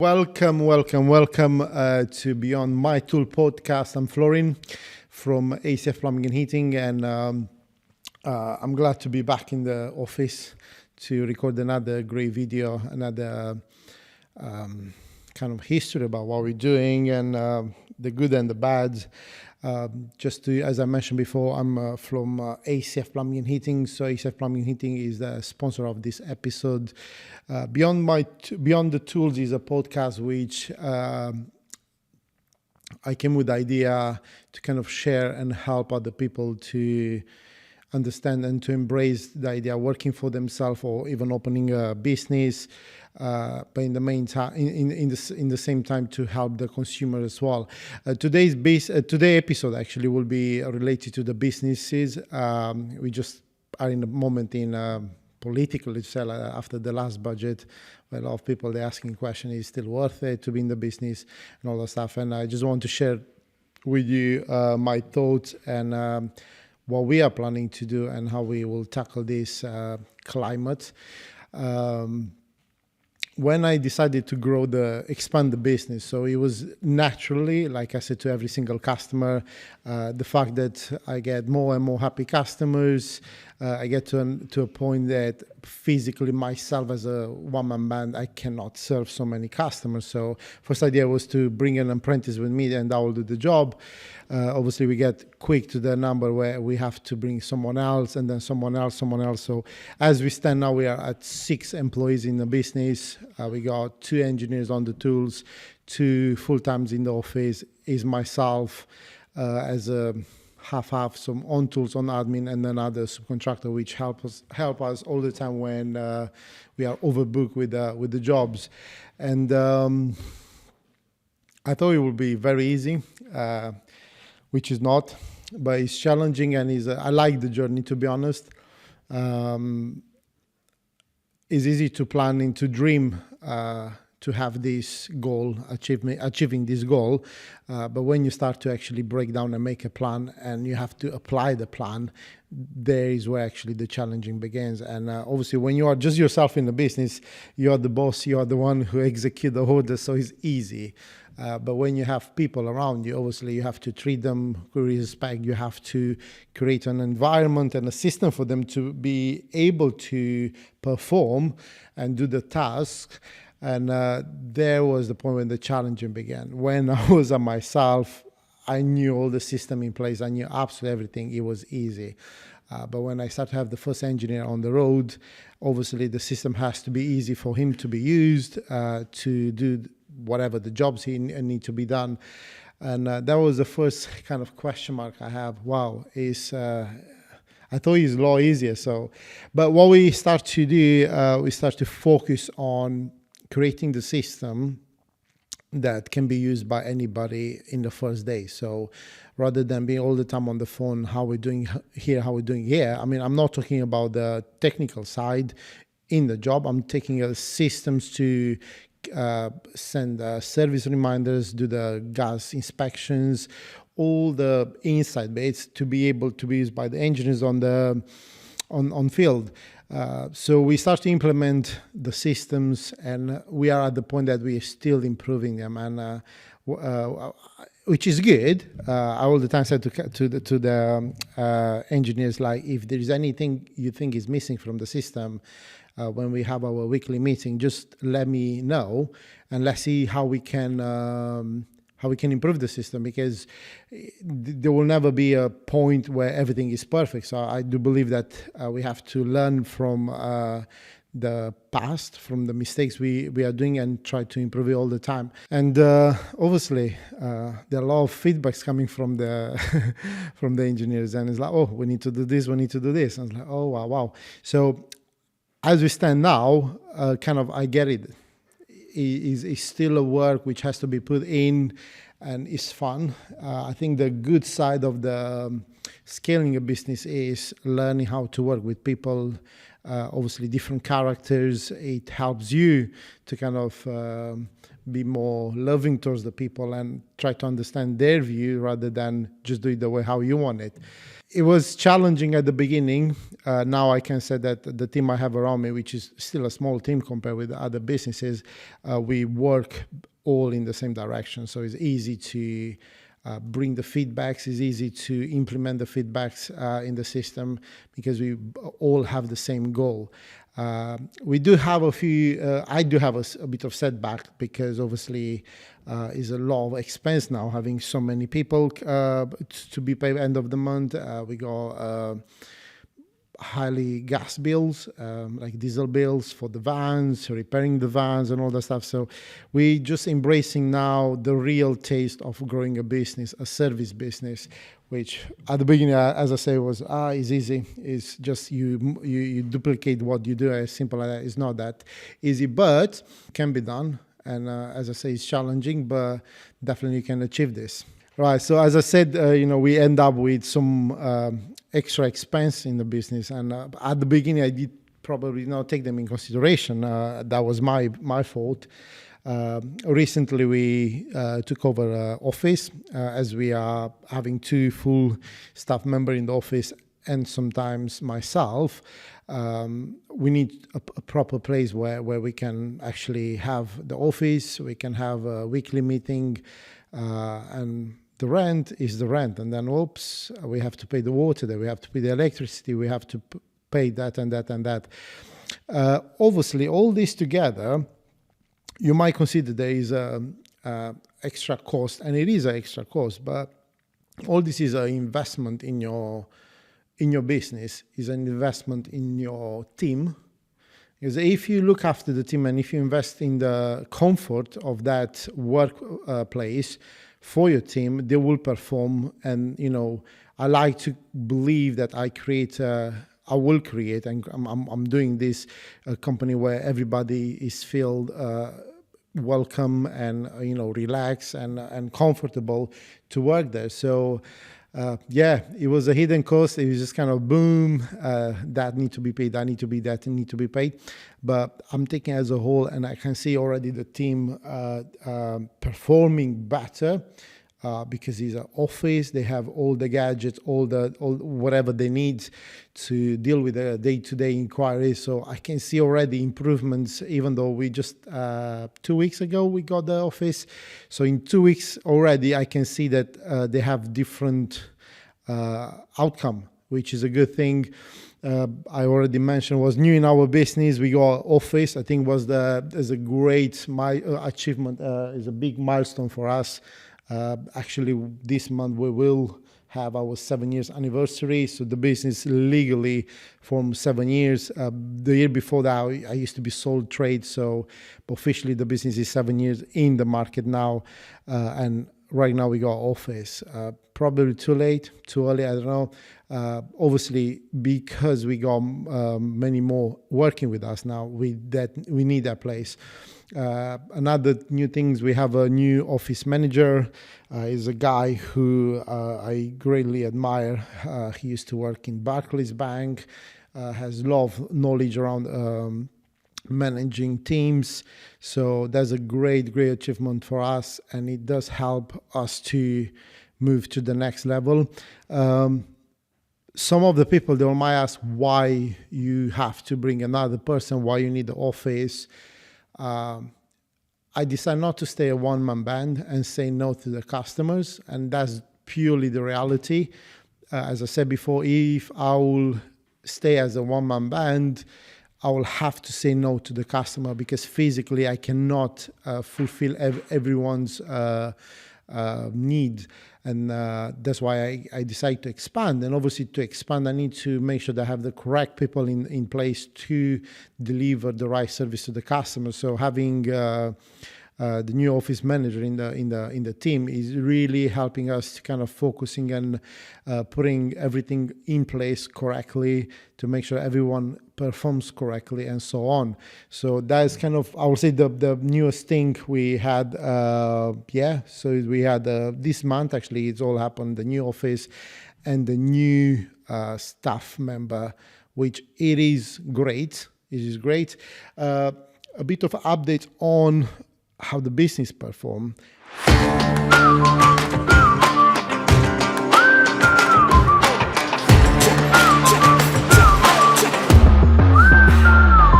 Welcome to Beyond My Tool podcast. I'm Florin from ACF Plumbing and Heating, and I'm glad to be back in the office to record another great video, another kind of history about what we're doing and the good and the bad. As I mentioned before, I'm from ACF Plumbing and Heating. So ACF Plumbing and Heating is the sponsor of this episode. Beyond the Tools is a podcast which I came with the idea to kind of share and help other people to understand and to embrace the idea of working for themselves or even opening a business, but in the meantime, in the same time, to help the consumer as well. Today's episode actually will be related to the businesses. We just are in a moment in political itself after the last budget, where a lot of people they're asking question: is it still worth it to be in the business and all that stuff? And I just want to share with you my thoughts and what we are planning to do and how we will tackle this climate. When I decided to expand the business, so it was naturally, like I said to every single customer, the fact that I get more and more happy customers. I get to a point that physically myself as a one-man band, I cannot serve so many customers. So first idea was to bring an apprentice with me and I will do the job. Obviously we get quick to the number where we have to bring someone else and then someone else. So as we stand now, we are at 6 employees in the business. We got 2 engineers on the tools, 2 full-times in the office, is myself as a half, some on tools, on admin, and another subcontractor, which help us all the time when we are overbooked with the jobs. And I thought it would be very easy, which is not, but it's challenging and I like the journey, to be honest. It's easy to plan and to dream to have this goal, achieving this goal. But when you start to actually break down and make a plan and you have to apply the plan, there is where actually the challenging begins. And obviously when you are just yourself in the business, you are the boss, you are the one who execute the orders, so it's easy. But when you have people around you, obviously you have to treat them with respect. You have to create an environment and a system for them to be able to perform and do the task. And there was the point when the challenging began. When I was on myself, I knew all the system in place. I knew absolutely everything. It was easy. But when I started to have the first engineer on the road, obviously the system has to be easy for him to be used to do whatever the jobs he need to be done. And that was the first kind of question mark I have. Wow, I thought it's a lot easier. But what we start to do, we start to focus on creating the system that can be used by anybody in the first day. So rather than being all the time on the phone, how we're doing here. I mean, I'm not talking about the technical side in the job. I'm taking systems to send service reminders, do the gas inspections, all the inside bits to be able to be used by the engineers on field. So we start to implement the systems, and we are at the point that we are still improving them, and which is good. I all the time said to the engineers, like, if there is anything you think is missing from the system, when we have our weekly meeting, just let me know, and let's see how we can improve the system, because there will never be a point where everything is perfect. So I do believe that we have to learn from the past, from the mistakes we are doing, and try to improve it all the time. And obviously, there are a lot of feedbacks coming from the from the engineers, and it's like, oh, we need to do this, we need to do this. And it's like, oh, wow. So as we stand now, I get it. Is still a work which has to be put in, and it's fun. I think the good side of the scaling a business is learning how to work with people, obviously different characters. It helps you to kind of be more loving towards the people and try to understand their view rather than just do it the way how you want it. It was challenging at the beginning. Now I can say that the team I have around me, which is still a small team compared with other businesses, we work all in the same direction. So it's easy to bring the feedbacks. It's easy to implement the feedbacks in the system because we all have the same goal. We do have a few, I do have a bit of setback because obviously is a lot of expense now having so many people to be paid end of the month. We got highly gas bills, like diesel bills for the vans, repairing the vans and all that stuff. So we just embracing now the real taste of growing a business, a service business, which at the beginning, as I say, was is easy. It's just you duplicate what you do. As simple as that. It's not that easy, but can be done. And as I say, it's challenging, but definitely you can achieve this. Right. So as I said, we end up with some extra expense in the business, and at the beginning, I did probably not take them in consideration. That was my fault. Recently, we took over office as we are having 2 full staff members in the office, and sometimes myself. We need a proper place where we can actually have the office. We can have a weekly meeting, and the rent is the rent. And then, oops, we have to pay the water there. We have to pay the electricity. We have to pay that and that and that. Obviously, all this together, you might consider there is a extra cost, and it is an extra cost, but all this is an investment in your business, is an investment in your team. Because if you look after the team and if you invest in the comfort of that workplace for your team, they will perform. And, I like to believe that I will create, and I'm doing this a company where everybody is feel welcome and relaxed and comfortable to work there. So it was a hidden cost. It was just kind of boom, that need to be paid, that need to be paid. But I'm taking as a whole, and I can see already the team performing better. Because it's an office, they have all the gadgets, all whatever they need to deal with the day-to-day inquiries. So I can see already improvements, even though we just 2 weeks ago we got the office. So in 2 weeks already, I can see that they have different outcome, which is a good thing. I already mentioned was new in our business. We got office. I think is a great achievement. Is a big milestone for us. Actually, this month we will have our 7 years anniversary. So the business legally formed 7 years. The year before that, I used to be sole trade. So officially the business is 7 years in the market now. And right now we got office. Probably too late, too early, I don't know. Obviously, because we got many more working with us now, we need that place. Another new things, we have a new office manager. Is a guy who I greatly admire. He used to work in Barclays Bank, has a lot of knowledge around managing teams. So that's a great achievement for us, and it does help us to move to the next level. Some of the people, they might ask why you have to bring another person, why you need the office. I decided not to stay a one-man band and say no to the customers, and that's purely the reality. As I said before, if I will stay as a one-man band, I will have to say no to the customer because physically I cannot fulfill everyone's need. And that's why I decided to expand. And obviously to expand, I need to make sure that I have the correct people in place to deliver the right service to the customer. So having the new office manager in the team is really helping us to kind of focusing and putting everything in place correctly to make sure everyone performs correctly and so on. So that is kind of, I would say, the newest thing we had. So we had this month, actually, it's all happened, the new office and the new staff member, which it is great. It is great. A bit of update on how the business perform.